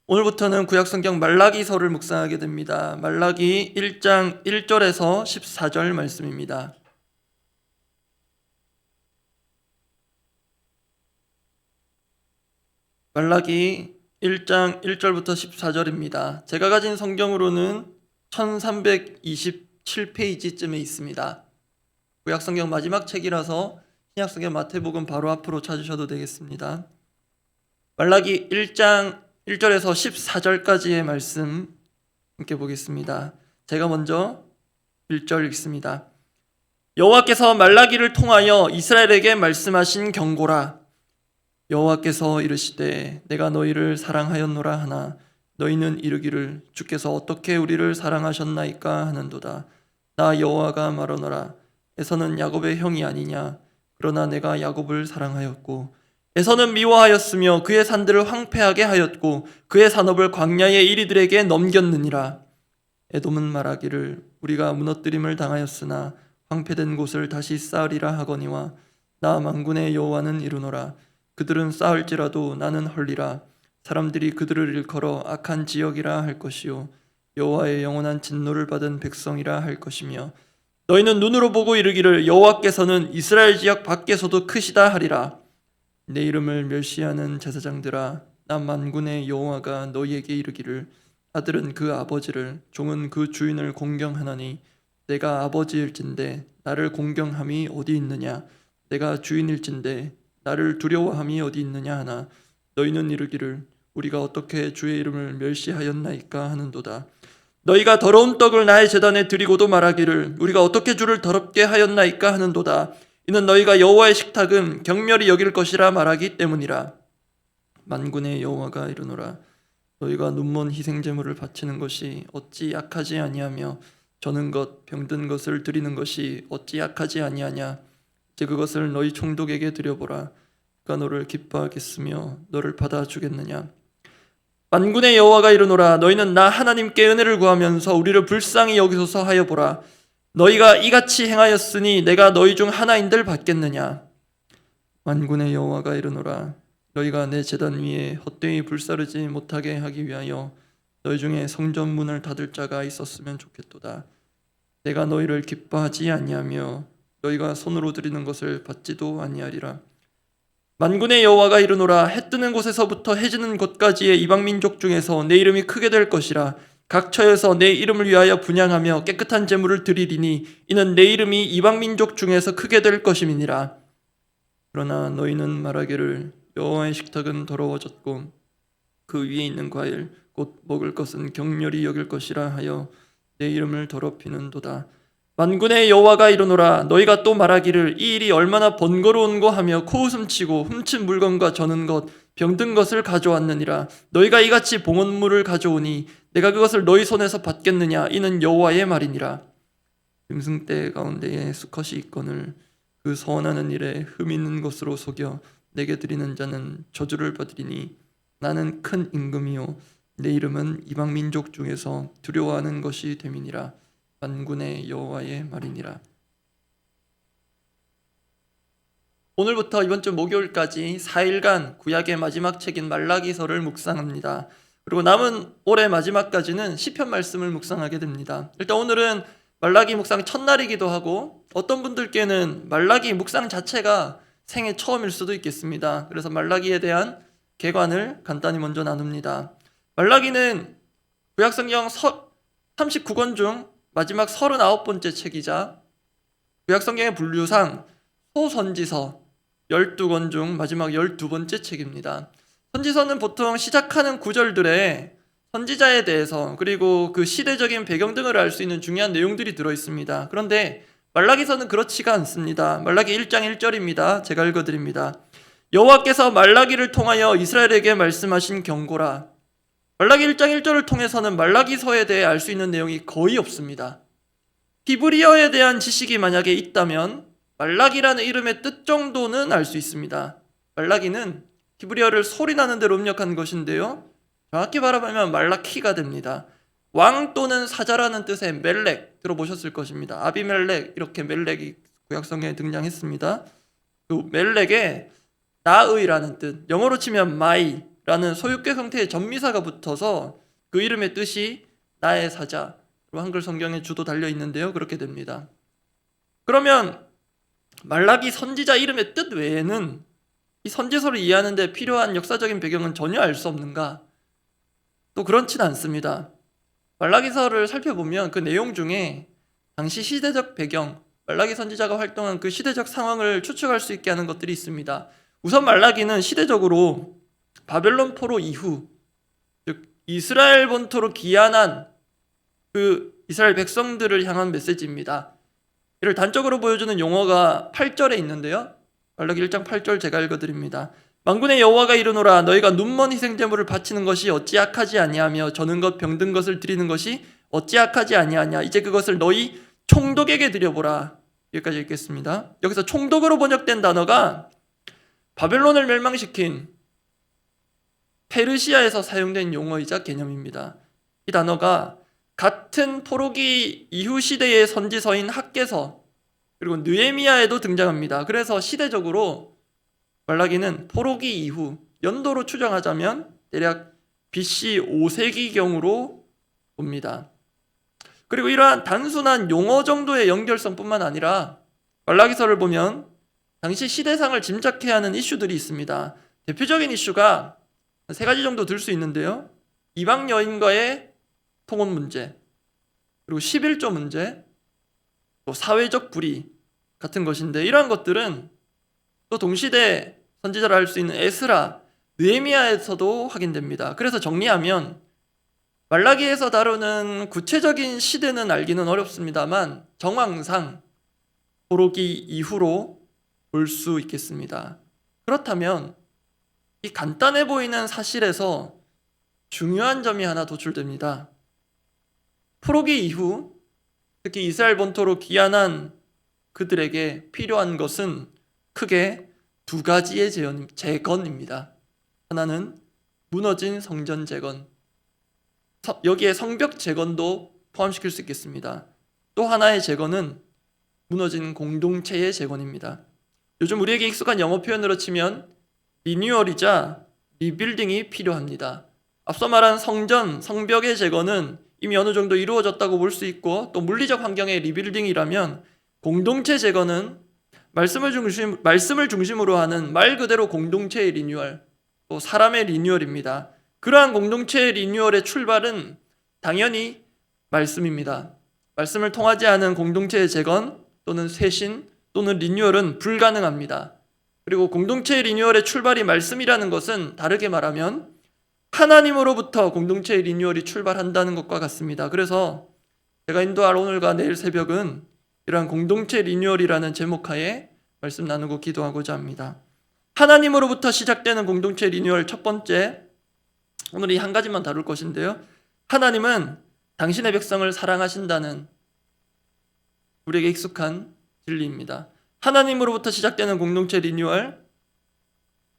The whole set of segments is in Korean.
오늘부터는 구약성경 말라기서를 묵상하게 됩니다. 말라기 1장 1절에서 14절 말씀입니다. 말라기 1장 1절부터 14절입니다. 제가 가진 성경으로는 1327페이지쯤에 있습니다. 구약성경 마지막 책이라서 신약성경 마태복음 바로 앞으로 찾으셔도 되겠습니다. 말라기 1장 1절에서 14절까지의 말씀 함께 보겠습니다. 제가 먼저 1절 읽습니다. 여호와께서 말라기를 통하여 이스라엘에게 말씀하신 경고라. 여호와께서 이르시되 내가 너희를 사랑하였노라 하나 너희는 이르기를 주께서 어떻게 우리를 사랑하셨나이까 하는도다. 나 여호와가 말하노라. 에서는 야곱의 형이 아니냐. 그러나 내가 야곱을 사랑하였고 에서는 미워하였으며 그의 산들을 황폐하게 하였고 그의 산업을 광야의 이리들에게 넘겼느니라. 에돔은 말하기를 우리가 무너뜨림을 당하였으나 황폐된 곳을 다시 쌓으리라 하거니와 나 만군의 여호와는 이르노라. 그들은 쌓을지라도 나는 헐리라. 사람들이 그들을 일컬어 악한 지역이라 할 것이요 여호와의 영원한 진노를 받은 백성이라 할 것이며 너희는 눈으로 보고 이르기를 여호와께서는 이스라엘 지역 밖에서도 크시다 하리라. 내 이름을 멸시하는 제사장들아 나 만군의 여호와가 너희에게 이르기를 아들은 그 아버지를 종은 그 주인을 공경하나니 내가 아버지일진데 나를 공경함이 어디 있느냐. 내가 주인일진데 나를 두려워함이 어디 있느냐 하나 너희는 이르기를 우리가 어떻게 주의 이름을 멸시하였나이까 하는도다. 너희가 더러운 떡을 나의 제단에 드리고도 말하기를 우리가 어떻게 주를 더럽게 하였나이까 하는도다. 이는 너희가 여호와의 식탁은 경멸히 여길 것이라 말하기 때문이라. 만군의 여호와가 이르노라. 너희가 눈먼 희생제물을 바치는 것이 어찌 약하지 아니하며 저는 것 병든 것을 드리는 것이 어찌 약하지 아니하냐. 이제 그것을 너희 총독에게 드려보라. 그가 너를 기뻐하겠으며 너를 받아주겠느냐. 만군의 여호와가 이르노라. 너희는 나 하나님께 은혜를 구하면서 우리를 불쌍히 여기소서 하여 보라. 너희가 이같이 행하였으니 내가 너희 중 하나인들 받겠느냐. 만군의 여호와가 이르노라. 너희가 내 제단 위에 헛되이 불사르지 못하게 하기 위하여 너희 중에 성전 문을 닫을 자가 있었으면 좋겠도다. 내가 너희를 기뻐하지 아니하며 너희가 손으로 드리는 것을 받지도 아니하리라. 만군의 여호와가 이르노라. 해 뜨는 곳에서부터 해 지는 곳까지의 이방 민족 중에서 내 이름이 크게 될 것이라. 각 처에서 내 이름을 위하여 분향하며 깨끗한 제물을 드리리니 이는 내 이름이 이방 민족 중에서 크게 될 것임이니라. 그러나 너희는 말하기를 여호와의 식탁은 더러워졌고 그 위에 있는 과일 곧 먹을 것은 경멸히 여길 것이라 하여 내 이름을 더럽히는도다. 만군의 여호와가 이르노라. 너희가 또 말하기를 이 일이 얼마나 번거로운고 하며 코웃음치고 훔친 물건과 저는 것 병든 것을 가져왔느니라. 너희가 이같이 봉헌물을 가져오니 내가 그것을 너희 손에서 받겠느냐. 이는 여호와의 말이니라. 짐승떼 가운데에 수컷이 있거늘 그 서원하는 일에 흠 있는 것으로 속여 내게 드리는 자는 저주를 받으리니 나는 큰 임금이요 내 이름은 이방 민족 중에서 두려워하는 것이 됨이니라. 만군의 여호와의 말이니라. 오늘부터 이번 주 목요일까지 4일간 구약의 마지막 책인 말라기서를 묵상합니다. 그리고 남은 올해 마지막까지는 시편 말씀을 묵상하게 됩니다. 일단 오늘은 말라기 묵상 첫날이기도 하고 어떤 분들께는 말라기 묵상 자체가 생애 처음일 수도 있겠습니다. 그래서 말라기에 대한 개관을 간단히 먼저 나눕니다. 말라기는 구약성경 39권 중 마지막 39번째 책이자 구약성경의 분류상 소선지서 12권 중 마지막 12번째 책입니다. 선지서는 보통 시작하는 구절들에 선지자에 대해서 그리고 그 시대적인 배경 등을 알 수 있는 중요한 내용들이 들어있습니다. 그런데 말라기서는 그렇지가 않습니다. 말라기 1장 1절입니다. 제가 읽어드립니다. 여호와께서 말라기를 통하여 이스라엘에게 말씀하신 경고라. 말라기 1장 1절을 통해서는 말라기서에 대해 알 수 있는 내용이 거의 없습니다. 히브리어에 대한 지식이 만약에 있다면 말라기라는 이름의 뜻 정도는 알 수 있습니다. 말라기는 히브리어를 소리나는 대로 음력한 것인데요. 정확히 말하면 말라키가 됩니다. 왕 또는 사자라는 뜻의 멜렉 들어보셨을 것입니다. 아비멜렉 이렇게 멜렉이 구약성경에 등장했습니다. 그 멜렉의 나의라는 뜻, 영어로 치면 my, 라는 소유격 형태의 전미사가 붙어서 그 이름의 뜻이 나의 사자로 한글 성경에 주도 달려 있는데요. 그렇게 됩니다. 그러면 말라기 선지자 이름의 뜻 외에는 이 선지서를 이해하는 데 필요한 역사적인 배경은 전혀 알 수 없는가? 또 그렇지는 않습니다. 말라기서를 살펴보면 그 내용 중에 당시 시대적 배경, 말라기 선지자가 활동한 그 시대적 상황을 추측할 수 있게 하는 것들이 있습니다. 우선 말라기는 시대적으로 바벨론 포로 이후, 즉 이스라엘 본토로 귀환한 그 이스라엘 백성들을 향한 메시지입니다. 이를 단적으로 보여주는 용어가 8절에 있는데요. 말라기 1장 8절 제가 읽어드립니다. 만군의 여호와가 이르노라 너희가 눈먼 희생제물을 바치는 것이 어찌 악하지 아니하며 저는 것 병든 것을 드리는 것이 어찌 악하지 아니하냐 이제 그것을 너희 총독에게 드려보라. 여기까지 읽겠습니다. 여기서 총독으로 번역된 단어가 바벨론을 멸망시킨 페르시아에서 사용된 용어이자 개념입니다. 이 단어가 같은 포로기 이후 시대의 선지서인 학개서 그리고 느헤미야에도 등장합니다. 그래서 시대적으로 말라기는 포로기 이후 연도로 추정하자면 대략 BC 5세기경으로 봅니다. 그리고 이러한 단순한 용어 정도의 연결성뿐만 아니라 말라기서를 보면 당시 시대상을 짐작해야 하는 이슈들이 있습니다. 대표적인 이슈가 세 가지 정도 들 수 있는데요. 이방 여인과의 통혼 문제, 그리고 11조 문제, 또 사회적 불의 같은 것인데 이러한 것들은 또 동시대 선지자를 할 수 있는 에스라, 느헤미야에서도 확인됩니다. 그래서 정리하면 말라기에서 다루는 구체적인 시대는 알기는 어렵습니다만 정황상 포로기 이후로 볼 수 있겠습니다. 그렇다면 이 간단해 보이는 사실에서 중요한 점이 하나 도출됩니다. 포로기 이후 특히 이스라엘 본토로 귀환한 그들에게 필요한 것은 크게 두 가지의 재건입니다. 하나는 무너진 성전 재건, 여기에 성벽 재건도 포함시킬 수 있겠습니다. 또 하나의 재건은 무너진 공동체의 재건입니다. 요즘 우리에게 익숙한 영어 표현으로 치면 리뉴얼이자 리빌딩이 필요합니다. 앞서 말한 성전, 성벽의 재건은 이미 어느 정도 이루어졌다고 볼 수 있고 또 물리적 환경의 리빌딩이라면 공동체 재건은 말씀을 중심으로 하는 말 그대로 공동체의 리뉴얼, 또 사람의 리뉴얼입니다. 그러한 공동체의 리뉴얼의 출발은 당연히 말씀입니다. 말씀을 통하지 않은 공동체의 재건 또는 쇄신 또는 리뉴얼은 불가능합니다. 그리고 공동체의 리뉴얼의 출발이 말씀이라는 것은 다르게 말하면 하나님으로부터 공동체의 리뉴얼이 출발한다는 것과 같습니다. 그래서 제가 인도할 오늘과 내일 새벽은 이러한 공동체 리뉴얼이라는 제목하에 말씀 나누고 기도하고자 합니다. 하나님으로부터 시작되는 공동체 리뉴얼 첫 번째, 오늘 이 한 가지만 다룰 것인데요. 하나님은 당신의 백성을 사랑하신다는 우리에게 익숙한 진리입니다. 하나님으로부터 시작되는 공동체 리뉴얼,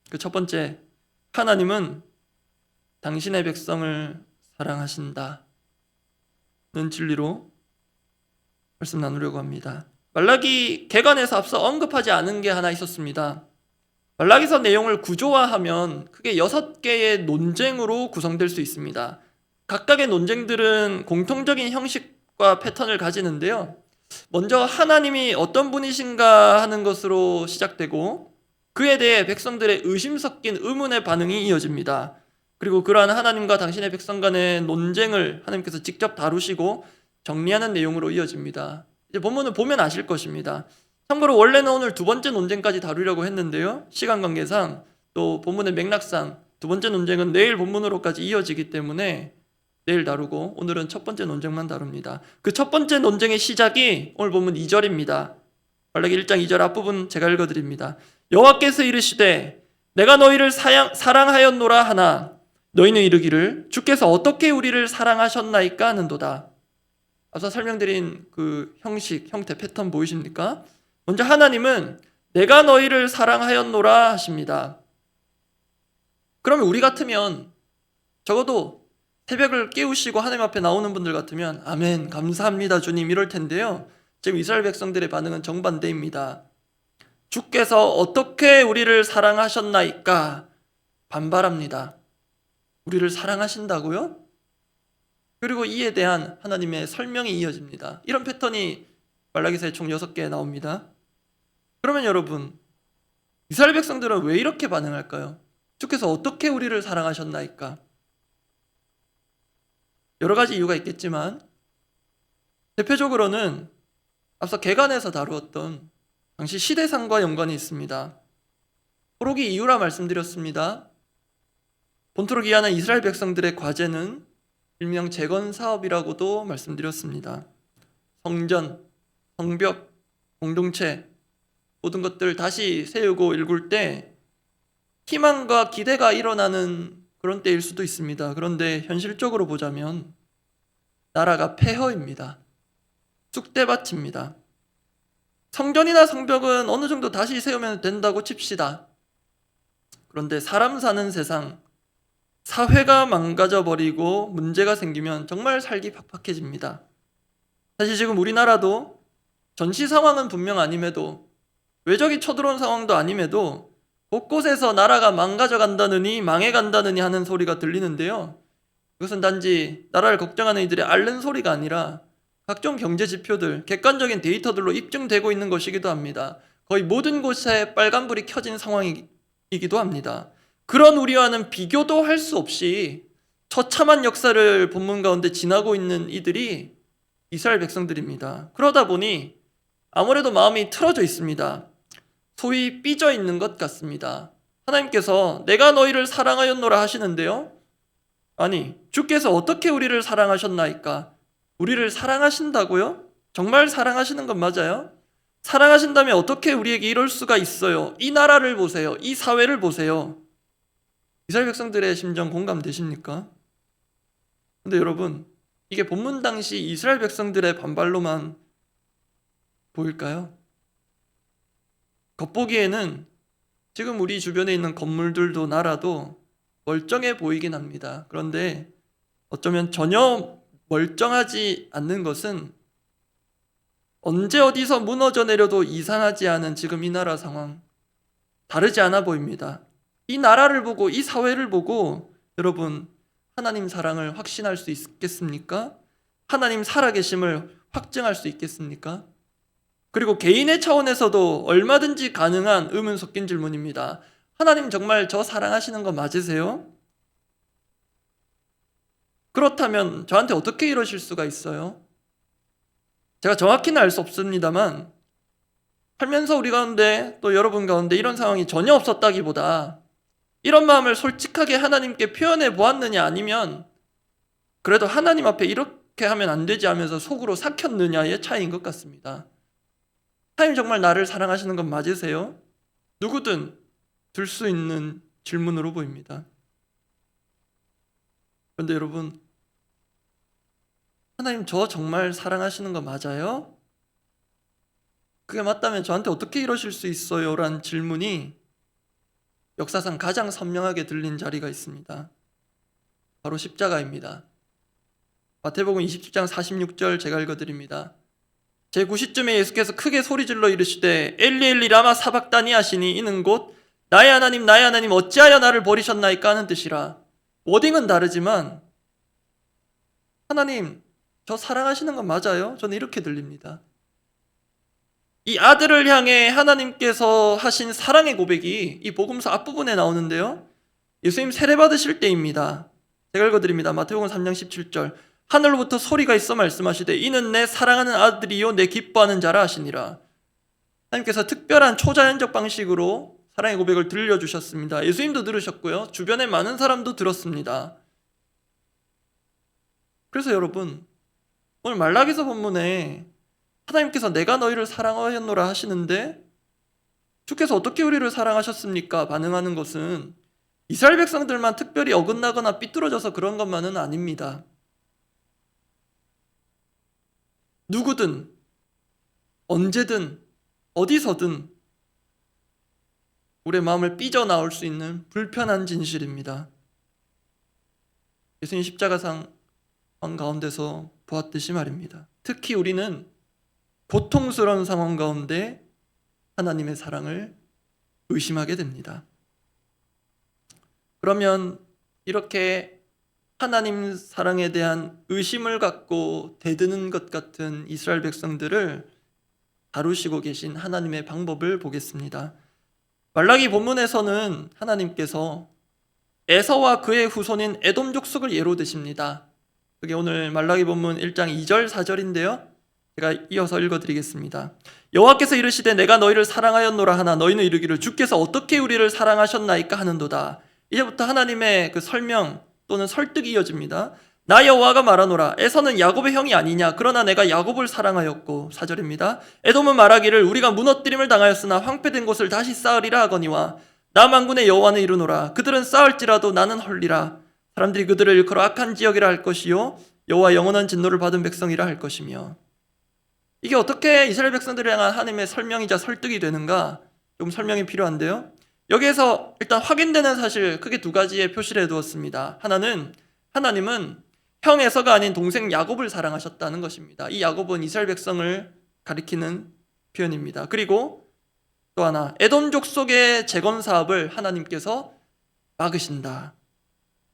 그 첫 번째, 하나님은 당신의 백성을 사랑하신다는 진리로 말씀 나누려고 합니다. 말라기 개관에서 앞서 언급하지 않은 게 하나 있었습니다. 말라기서 내용을 구조화하면 크게 6개의 논쟁으로 구성될 수 있습니다. 각각의 논쟁들은 공통적인 형식과 패턴을 가지는데요. 먼저 하나님이 어떤 분이신가 하는 것으로 시작되고 그에 대해 백성들의 의심 섞인 의문의 반응이 이어집니다. 그리고 그러한 하나님과 당신의 백성 간의 논쟁을 하나님께서 직접 다루시고 정리하는 내용으로 이어집니다. 이제 본문을 보면 아실 것입니다. 참고로 원래는 오늘 두 번째 논쟁까지 다루려고 했는데요. 시간 관계상 또 본문의 맥락상 두 번째 논쟁은 내일 본문으로까지 이어지기 때문에 내일 다루고 오늘은 첫 번째 논쟁만 다룹니다. 그 첫 번째 논쟁의 시작이 오늘 본문 2절입니다. 말라기 1장 2절 앞부분 제가 읽어드립니다. 여호와께서 이르시되 내가 너희를 사랑하였노라 하나 너희는 이르기를 주께서 어떻게 우리를 사랑하셨나이까 하는도다. 앞서 설명드린 그 형태, 패턴 보이십니까? 먼저 하나님은 내가 너희를 사랑하였노라 하십니다. 그러면 우리 같으면 적어도 새벽을 깨우시고 하나님 앞에 나오는 분들 같으면 아멘, 감사합니다 주님 이럴 텐데요. 지금 이스라엘 백성들의 반응은 정반대입니다. 주께서 어떻게 우리를 사랑하셨나이까 반발합니다. 우리를 사랑하신다고요? 그리고 이에 대한 하나님의 설명이 이어집니다. 이런 패턴이 말라기서에 총 6개 나옵니다. 그러면 여러분, 이스라엘 백성들은 왜 이렇게 반응할까요? 주께서 어떻게 우리를 사랑하셨나이까? 여러 가지 이유가 있겠지만 대표적으로는 앞서 개간에서 다루었던 당시 시대상과 연관이 있습니다. 포로기 이유라 말씀드렸습니다. 본토로 귀환한 이스라엘 백성들의 과제는 일명 재건 사업이라고도 말씀드렸습니다. 성전, 성벽, 공동체 모든 것들 다시 세우고 일굴 때 희망과 기대가 일어나는 그런 때일 수도 있습니다. 그런데 현실적으로 보자면 나라가 폐허입니다. 쑥대밭입니다. 성전이나 성벽은 어느 정도 다시 세우면 된다고 칩시다. 그런데 사람 사는 세상, 사회가 망가져버리고 문제가 생기면 정말 살기 팍팍해집니다. 사실 지금 우리나라도 전시 상황은 분명 아님에도, 외적이 쳐들어온 상황도 아님에도 곳곳에서 나라가 망가져간다느니 망해간다느니 하는 소리가 들리는데요. 그것은 단지 나라를 걱정하는 이들의 앓는 소리가 아니라 각종 경제 지표들, 객관적인 데이터들로 입증되고 있는 것이기도 합니다. 거의 모든 곳에 빨간불이 켜진 상황이기도 합니다. 그런 우리와는 비교도 할 수 없이 처참한 역사를 본문 가운데 지나고 있는 이들이 이스라엘 백성들입니다. 그러다 보니 아무래도 마음이 틀어져 있습니다. 소위 삐져 있는 것 같습니다. 하나님께서 내가 너희를 사랑하였노라 하시는데요. 아니, 주께서 어떻게 우리를 사랑하셨나이까? 우리를 사랑하신다고요? 정말 사랑하시는 건 맞아요? 사랑하신다면 어떻게 우리에게 이럴 수가 있어요? 이 나라를 보세요. 이 사회를 보세요. 이스라엘 백성들의 심정 공감되십니까? 근데 여러분, 이게 본문 당시 이스라엘 백성들의 반발로만 보일까요? 겉보기에는 지금 우리 주변에 있는 건물들도 나라도 멀쩡해 보이긴 합니다. 그런데 어쩌면 전혀 멀쩡하지 않는 것은 언제 어디서 무너져 내려도 이상하지 않은 지금 이 나라 상황, 다르지 않아 보입니다. 이 나라를 보고 이 사회를 보고 여러분, 하나님 사랑을 확신할 수 있겠습니까? 하나님 살아계심을 확증할 수 있겠습니까? 그리고 개인의 차원에서도 얼마든지 가능한 의문 섞인 질문입니다. 하나님 정말 저 사랑하시는 거 맞으세요? 그렇다면 저한테 어떻게 이러실 수가 있어요? 제가 정확히는 알 수 없습니다만 살면서 우리 가운데 또 여러분 가운데 이런 상황이 전혀 없었다기보다 이런 마음을 솔직하게 하나님께 표현해 보았느냐, 아니면 그래도 하나님 앞에 이렇게 하면 안 되지 하면서 속으로 삭혔느냐의 차이인 것 같습니다. 하나님 정말 나를 사랑하시는 건 맞으세요? 누구든 들 수 있는 질문으로 보입니다. 그런데 여러분, 하나님 저 정말 사랑하시는 거 맞아요? 그게 맞다면 저한테 어떻게 이러실 수 있어요? 라는 질문이 역사상 가장 선명하게 들린 자리가 있습니다. 바로 십자가입니다. 마태복음 27장 46절 제가 읽어드립니다. 제9시쯤에 예수께서 크게 소리질러 이르시되 엘리 엘리 라마 사박다니 하시니 이는 곧 나의 하나님 어찌하여 나를 버리셨나이까 하는 뜻이라. 워딩은 다르지만 하나님 저 사랑하시는 건 맞아요? 저는 이렇게 들립니다. 이 아들을 향해 하나님께서 하신 사랑의 고백이 이 복음서 앞부분에 나오는데요. 예수님 세례 받으실 때입니다. 제가 읽어드립니다. 마태복음 3장 17절. 하늘로부터 소리가 있어 말씀하시되 이는 내 사랑하는 아들이요 내 기뻐하는 자라 하시니라. 하나님께서 특별한 초자연적 방식으로 사랑의 고백을 들려주셨습니다. 예수님도 들으셨고요. 주변에 많은 사람도 들었습니다. 그래서 여러분, 오늘 말라기서 본문에 하나님께서 내가 너희를 사랑하였노라 하시는데 주께서 어떻게 우리를 사랑하셨습니까? 반응하는 것은 이스라엘 백성들만 특별히 어긋나거나 삐뚤어져서 그런 것만은 아닙니다. 누구든 언제든 어디서든 우리의 마음을 삐져나올 수 있는 불편한 진실입니다. 예수님 십자가상 가운데서 보았듯이 말입니다. 특히 우리는 고통스러운 상황 가운데 하나님의 사랑을 의심하게 됩니다. 그러면 이렇게 하나님 사랑에 대한 의심을 갖고 대드는 것 같은 이스라엘 백성들을 다루시고 계신 하나님의 방법을 보겠습니다. 말라기 본문에서는 하나님께서 에서와 그의 후손인 에돔 족속을 예로 드십니다. 그게 오늘 말라기 본문 1장 2절 4절인데요. 제가 이어서 읽어드리겠습니다. 여호와께서 이르시되 내가 너희를 사랑하였노라 하나 너희는 이르기를 주께서 어떻게 우리를 사랑하셨나이까 하는도다. 이제부터 하나님의 그 설명 또는 설득이 이어집니다. 나 여호와가 말하노라 에서는 야곱의 형이 아니냐 그러나 내가 야곱을 사랑하였고 4절입니다. 에돔은 말하기를 우리가 무너뜨림을 당하였으나 황폐된 곳을 다시 쌓으리라 하거니와 나 만군의 여호와는 이르노라 그들은 쌓을지라도 나는 헐리라. 사람들이 그들을 일컬어 악한 지역이라 할 것이요 여호와 영원한 진노를 받은 백성이라 할 것이며. 이게 어떻게 이스라엘 백성들을 향한 하나님의 설명이자 설득이 되는가? 좀 설명이 필요한데요. 여기에서 일단 확인되는 사실 크게 두 가지의 표시를 해두었습니다. 하나는 하나님은 형 에서가 아닌 동생 야곱을 사랑하셨다는 것입니다. 이 야곱은 이스라엘 백성을 가리키는 표현입니다. 그리고 또 하나 에돔 족속의 재건 사업을 하나님께서 막으신다.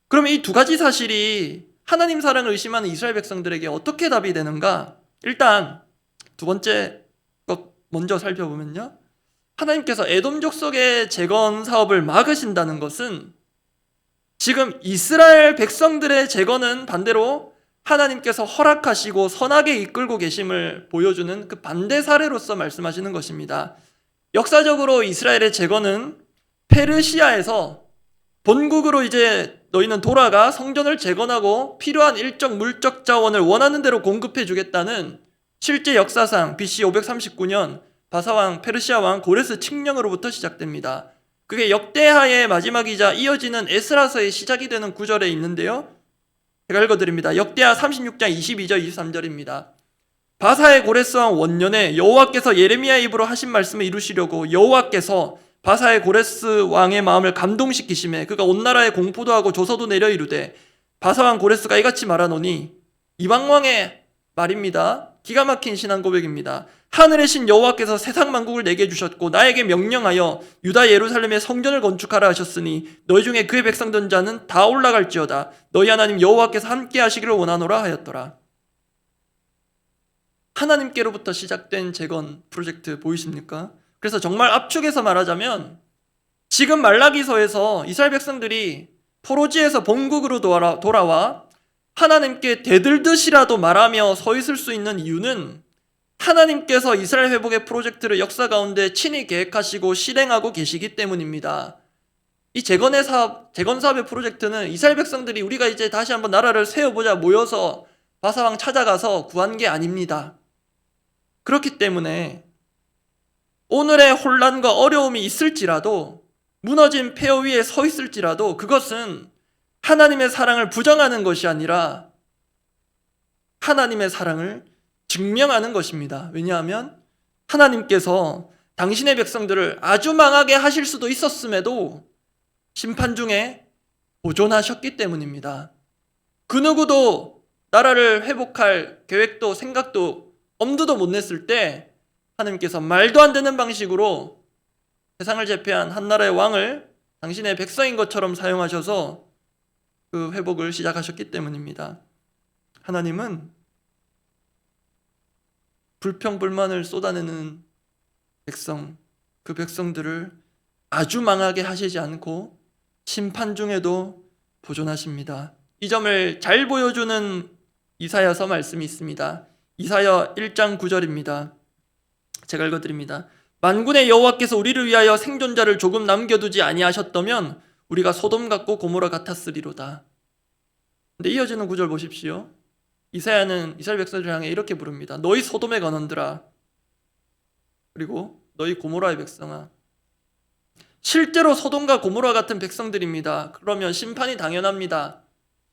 그럼 이 두 가지 사실이 하나님 사랑을 의심하는 이스라엘 백성들에게 어떻게 답이 되는가? 일단 두 번째 것 먼저 살펴보면요. 하나님께서 에돔 족속의 재건 사업을 막으신다는 것은 지금 이스라엘 백성들의 재건은 반대로 하나님께서 허락하시고 선하게 이끌고 계심을 보여주는 그 반대 사례로서 말씀하시는 것입니다. 역사적으로 이스라엘의 재건은 페르시아에서 본국으로 이제 너희는 돌아가 성전을 재건하고 필요한 일정 물적 자원을 원하는 대로 공급해 주겠다는 실제 역사상 BC 539년 바사왕 페르시아 왕 고레스 칙령으로부터 시작됩니다. 그게 역대하의 마지막이자 이어지는 에스라서의 시작이 되는 구절에 있는데요. 제가 읽어드립니다. 역대하 36장 22절 23절입니다. 바사의 고레스 왕 원년에 여호와께서 예레미야의 입으로 하신 말씀을 이루시려고 여호와께서 바사의 고레스 왕의 마음을 감동시키심에 그가 온 나라에 공포도 하고 조서도 내려 이르되 바사 왕 고레스가 이같이 말하노니 이방 왕의 말입니다. 기가 막힌 신앙 고백입니다. 하늘의 신 여호와께서 세상 만국을 내게 주셨고 나에게 명령하여 유다 예루살렘에 성전을 건축하라 하셨으니 너희 중에 그의 백성 된 자는 다 올라갈지어다. 너희 하나님 여호와께서 함께 하시기를 원하노라 하였더라. 하나님께로부터 시작된 재건 프로젝트 보이십니까? 그래서 정말 압축해서 말하자면 지금 말라기서에서 이스라엘 백성들이 포로지에서 본국으로 돌아와 하나님께 대들듯이라도 말하며 서 있을 수 있는 이유는 하나님께서 이스라엘 회복의 프로젝트를 역사 가운데 친히 계획하시고 실행하고 계시기 때문입니다. 이 재건 사업의 프로젝트는 이스라엘 백성들이 우리가 이제 다시 한번 나라를 세워보자 모여서 바사왕 찾아가서 구한 게 아닙니다. 그렇기 때문에 오늘의 혼란과 어려움이 있을지라도 무너진 폐허 위에 서 있을지라도 그것은 하나님의 사랑을 부정하는 것이 아니라 하나님의 사랑을 증명하는 것입니다. 왜냐하면 하나님께서 당신의 백성들을 아주 망하게 하실 수도 있었음에도 심판 중에 보존하셨기 때문입니다. 그 누구도 나라를 회복할 계획도 생각도 엄두도 못 냈을 때 하나님께서 말도 안 되는 방식으로 세상을 제패한 한 나라의 왕을 당신의 백성인 것처럼 사용하셔서 그 회복을 시작하셨기 때문입니다. 하나님은 불평불만을 쏟아내는 백성, 그 백성들을 아주 망하게 하시지 않고 심판 중에도 보존하십니다. 이 점을 잘 보여주는 이사야서 말씀이 있습니다. 이사야 1장 9절입니다. 제가 읽어드립니다. 만군의 여호와께서 우리를 위하여 생존자를 조금 남겨두지 아니하셨다면 우리가 소돔 같고 고모라 같았으리로다. 근데 이어지는 구절 보십시오. 이사야는 이스라엘 백성들을 향해 이렇게 부릅니다. 너희 소돔의 관원들아, 그리고 너희 고모라의 백성아. 실제로 소돔과 고모라 같은 백성들입니다. 그러면 심판이 당연합니다.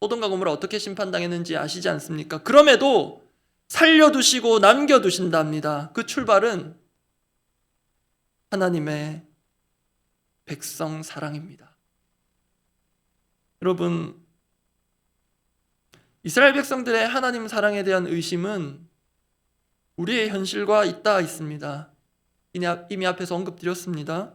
소돔과 고모라 어떻게 심판당했는지 아시지 않습니까? 그럼에도 살려두시고 남겨두신답니다. 그 출발은 하나님의 백성 사랑입니다. 여러분, 이스라엘 백성들의 하나님 사랑에 대한 의심은 우리의 현실과 있다 있습니다. 이미 앞에서 언급드렸습니다.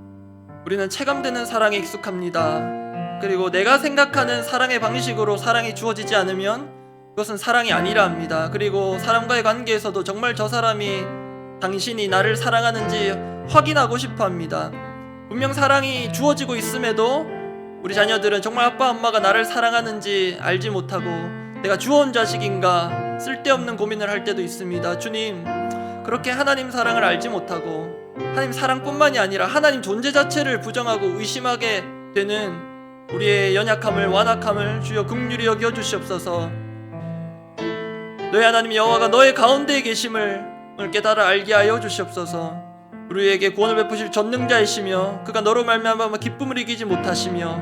우리는 체감되는 사랑에 익숙합니다. 그리고 내가 생각하는 사랑의 방식으로 사랑이 주어지지 않으면 그것은 사랑이 아니라 합니다. 그리고 사람과의 관계에서도 정말 저 사람이 당신이 나를 사랑하는지 확인하고 싶어 합니다. 분명 사랑이 주어지고 있음에도 우리 자녀들은 정말 아빠 엄마가 나를 사랑하는지 알지 못하고 내가 주워온 자식인가 쓸데없는 고민을 할 때도 있습니다. 주님, 그렇게 하나님 사랑을 알지 못하고 하나님 사랑뿐만이 아니라 하나님 존재 자체를 부정하고 의심하게 되는 우리의 연약함을 완악함을 주여 긍휼히 여겨 주시옵소서. 너희 하나님 여호와가 너의 가운데에 계심을 깨달아 알게 하여 주시옵소서. 우리에게 구원을 베푸실 전능자이시며 그가 너로 말미암아 기쁨을 이기지 못하시며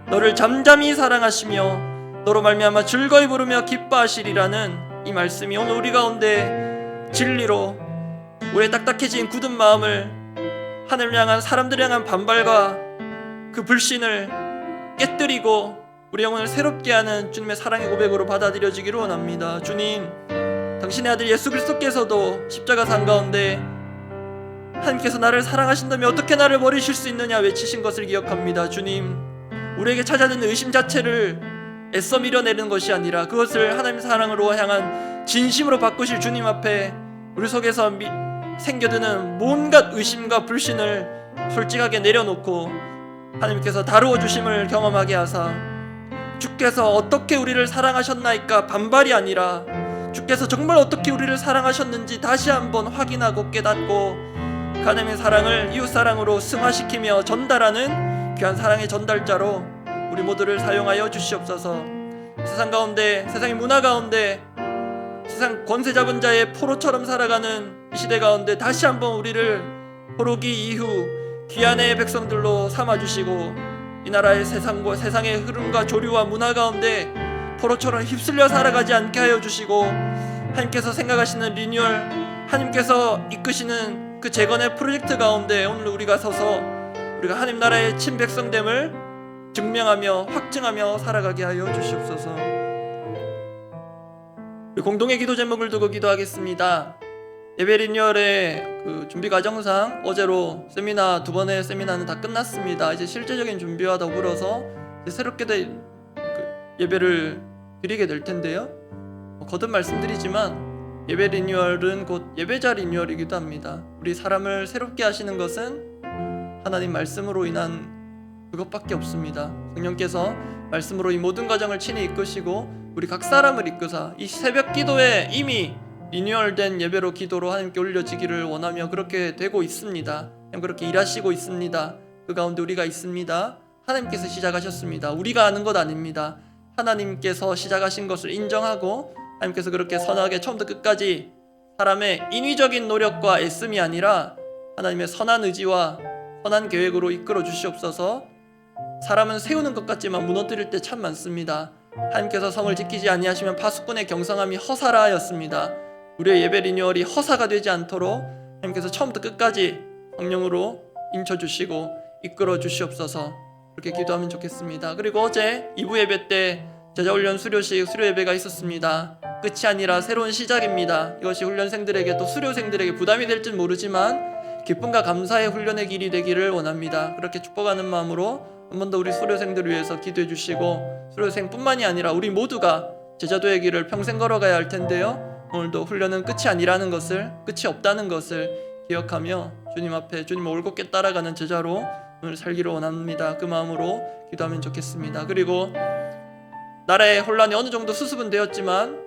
너를 잠잠히 사랑하시며 너로 말미암아 즐거이 부르며 기뻐하시리라는 이 말씀이 오늘 우리 가운데 진리로 우리의 딱딱해진 굳은 마음을 하늘을 향한 사람들을 향한 반발과 그 불신을 깨뜨리고 우리 영혼을 새롭게 하는 주님의 사랑의 고백으로 받아들여지기를 원합니다. 주님, 당신의 아들 예수 그리스도께서도 십자가상 가운데 하나님께서 나를 사랑하신다면 어떻게 나를 버리실 수 있느냐 외치신 것을 기억합니다. 주님, 우리에게 찾아드는 의심 자체를 애써 밀어내는 것이 아니라 그것을 하나님의 사랑으로 향한 진심으로 바꾸실 주님 앞에 우리 속에서 생겨드는 온갖 의심과 불신을 솔직하게 내려놓고 하나님께서 다루어 주심을 경험하게 하사 주께서 어떻게 우리를 사랑하셨나이까 반발이 아니라 주께서 정말 어떻게 우리를 사랑하셨는지 다시 한번 확인하고 깨닫고 하나님의 사랑을 이웃사랑으로 승화시키며 전달하는 귀한 사랑의 전달자로 우리 모두를 사용하여 주시옵소서. 세상 가운데, 세상의 문화 가운데 세상 권세 잡은 자의 포로처럼 살아가는 이 시대 가운데 다시 한번 우리를 포로기 이후 귀한의 백성들로 삼아주시고 이 나라의 세상의 흐름과 조류와 문화 가운데 포로처럼 휩쓸려 살아가지 않게 하여 주시고 하나님께서 생각하시는 리뉴얼, 하나님께서 이끄시는 그 재건의 프로젝트 가운데 오늘 우리가 서서 우리가 하나님 나라의 친백성됨을 증명하며 확증하며 살아가게 하여 주시옵소서. 공동의 기도 제목을 두고 기도하겠습니다. 예배 리뉴얼의 그 준비 과정상 어제로 세미나 2번의 세미나는 다 끝났습니다. 이제 실제적인 준비와 더불어서 이제 새롭게 된 예배를 드리게 될 텐데요. 거듭 말씀드리지만 예배 리뉴얼은 곧 예배자 리뉴얼이기도 합니다. 우리 사람을 새롭게 하시는 것은 하나님 말씀으로 인한 그것밖에 없습니다. 성령께서 말씀으로 이 모든 과정을 친히 이끄시고 우리 각 사람을 이끄사 이 새벽 기도에 이미 리뉴얼된 예배로 기도로 하나님께 올려지기를 원하며 그렇게 되고 있습니다. 하나님 그렇게 일하시고 있습니다. 그 가운데 우리가 있습니다. 하나님께서 시작하셨습니다. 우리가 아는 것 아닙니다. 하나님께서 시작하신 것을 인정하고 하나님께서 그렇게 선하게 처음부터 끝까지 사람의 인위적인 노력과 애씀이 아니라 하나님의 선한 의지와 선한 계획으로 이끌어 주시옵소서. 사람은 세우는 것 같지만 무너뜨릴 때 참 많습니다. 하나님께서 성을 지키지 아니하시면 파수꾼의 경성함이 허사라 하였습니다. 우리의 예배 리뉴얼이 허사가 되지 않도록 하나님께서 처음부터 끝까지 성령으로 인쳐주시고 이끌어 주시옵소서. 그렇게 기도하면 좋겠습니다. 그리고 어제 2부 예배 때 제자훈련 수료식 수료 예배가 있었습니다. 끝이 아니라 새로운 시작입니다. 이것이 훈련생들에게 또 수료생들에게 부담이 될진 모르지만 기쁨과 감사의 훈련의 길이 되기를 원합니다. 그렇게 축복하는 마음으로 한 번 더 우리 수료생들을 위해서 기도해 주시고 수료생뿐만이 아니라 우리 모두가 제자도의 길을 평생 걸어가야 할 텐데요. 오늘도 훈련은 끝이 아니라는 것을, 끝이 없다는 것을 기억하며 주님 앞에 주님을 올곧게 따라가는 제자로 오늘 살기를 원합니다. 그 마음으로 기도하면 좋겠습니다. 그리고 나라의 혼란이 어느 정도 수습은 되었지만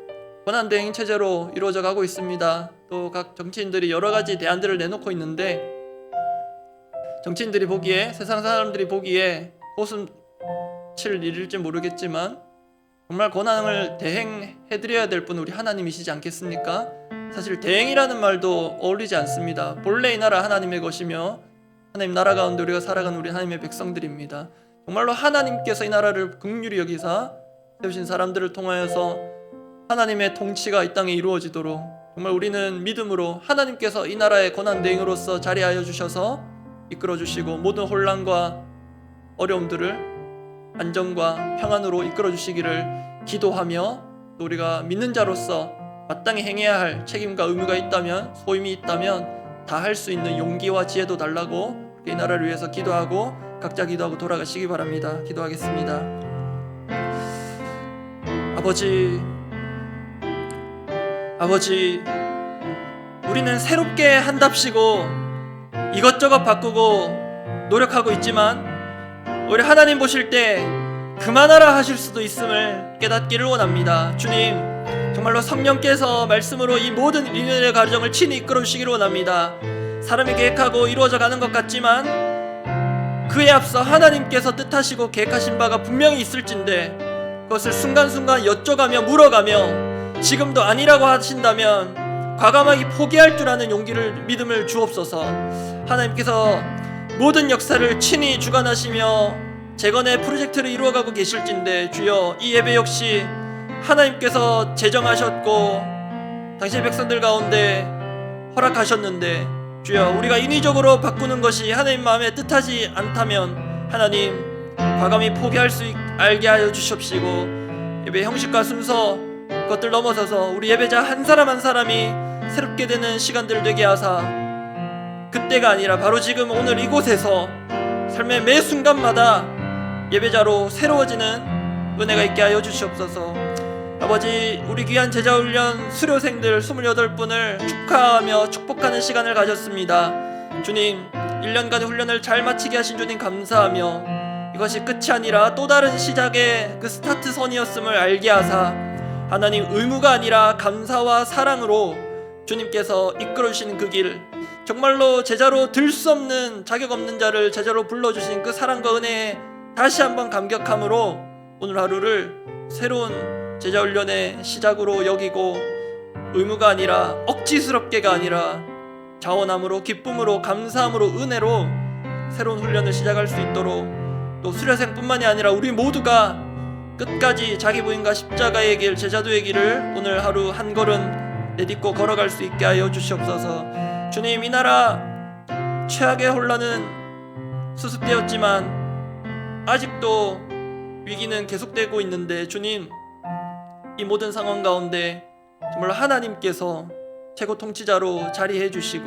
권한대행 체제로 이루어져 가고 있습니다. 또 각 정치인들이 여러 가지 대안들을 내놓고 있는데 정치인들이 보기에, 세상 사람들이 보기에 호숨 칠 일일지 모르겠지만 정말 권한을 대행해드려야 될 분 우리 하나님이시지 않겠습니까? 사실 대행이라는 말도 어울리지 않습니다. 본래 이 나라 하나님의 것이며 하나님 나라 가운데 우리가 살아가는 우리 하나님의 백성들입니다. 정말로 하나님께서 이 나라를 긍휼히 여기사 세우신 사람들을 통하여서 하나님의 통치가 이 땅에 이루어지도록 정말 우리는 믿음으로 하나님께서 이 나라의 권한대행으로서 자리하여 주셔서 이끌어 주시고 모든 혼란과 어려움들을 안정과 평안으로 이끌어 주시기를 기도하며 또 우리가 믿는 자로서 마땅히 행해야 할 책임과 의무가 있다면, 소임이 있다면 다 할 수 있는 용기와 지혜도 달라고 이 나라를 위해서 기도하고 각자 기도하고 돌아가시기 바랍니다. 기도하겠습니다. 아버지, 우리는 새롭게 한답시고 이것저것 바꾸고 노력하고 있지만 우리 하나님 보실 때 그만하라 하실 수도 있음을 깨닫기를 원합니다. 주님, 정말로 성령께서 말씀으로 이 모든 리뉴얼의 과정을 친히 이끌어 주시기를 원합니다. 사람이 계획하고 이루어져 가는 것 같지만 그에 앞서 하나님께서 뜻하시고 계획하신 바가 분명히 있을진데 그것을 순간순간 여쭤가며 물어가며 지금도 아니라고 하신다면 과감하게 포기할 줄 아는 용기를 믿음을 주옵소서. 하나님께서 모든 역사를 친히 주관하시며 재건의 프로젝트를 이루어가고 계실진데 주여, 이 예배 역시 하나님께서 제정하셨고 당신의 백성들 가운데 허락하셨는데 주여, 우리가 인위적으로 바꾸는 것이 하나님 마음에 뜻하지 않다면 하나님 과감히 포기할 수 알게 하여 주십시고 예배 형식과 순서 그것들 넘어서서 우리 예배자 한 사람 한 사람이 새롭게 되는 시간들 되게 하사 그때가 아니라 바로 지금 오늘 이곳에서 삶의 매 순간마다 예배자로 새로워지는 은혜가 있게 하여 주시옵소서. 아버지, 우리 귀한 제자훈련 수료생들 28분을 축하하며 축복하는 시간을 가졌습니다. 주님, 1년간의 훈련을 잘 마치게 하신 주님 감사하며 이것이 끝이 아니라 또 다른 시작의 그 스타트선이었음을 알게 하사 하나님, 의무가 아니라 감사와 사랑으로 주님께서 이끌어주시는 그 길, 정말로 제자로 들 수 없는 자격 없는 자를 제자로 불러주신 그 사랑과 은혜에 다시 한번 감격함으로 오늘 하루를 새로운 제자훈련의 시작으로 여기고 의무가 아니라 억지스럽게가 아니라 자원함으로 기쁨으로 감사함으로 은혜로 새로운 훈련을 시작할 수 있도록 또 수료생뿐만이 아니라 우리 모두가 끝까지 자기 부인과 십자가의 길, 제자도의 길을 오늘 하루 한 걸음 내딛고 걸어갈 수 있게 하여 주시옵소서. 주님, 이 나라 최악의 혼란은 수습되었지만 아직도 위기는 계속되고 있는데 주님, 이 모든 상황 가운데 정말 하나님께서 최고 통치자로 자리해 주시고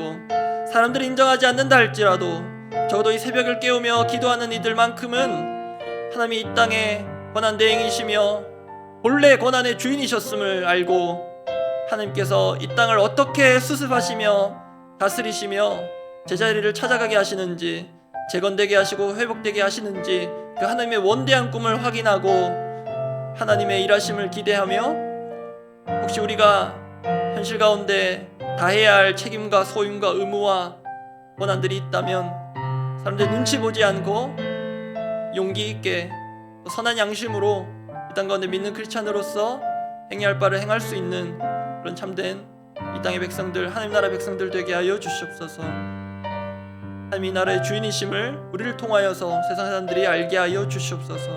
사람들이 인정하지 않는다 할지라도 적어도 이 새벽을 깨우며 기도하는 이들만큼은 하나님이 이 땅의 권한 대행이시며 본래 권한의 주인이셨음을 알고 하나님께서 이 땅을 어떻게 수습하시며 다스리시며 제자리를 찾아가게 하시는지, 재건되게 하시고 회복되게 하시는지 그 하나님의 원대한 꿈을 확인하고 하나님의 일하심을 기대하며 혹시 우리가 현실 가운데 다해야 할 책임과 소임과 의무와 권한들이 있다면 사람들 눈치 보지 않고 용기 있게 선한 양심으로 이 땅 가운데 믿는 크리스찬으로서 행해야 할 바를 행할 수 있는 그런 참된 이 땅의 백성들, 하나님 나라의 백성들 되게 하여 주시옵소서. 하나님 이 나라의 주인이심을 우리를 통하여서 세상 사람들이 알게 하여 주시옵소서.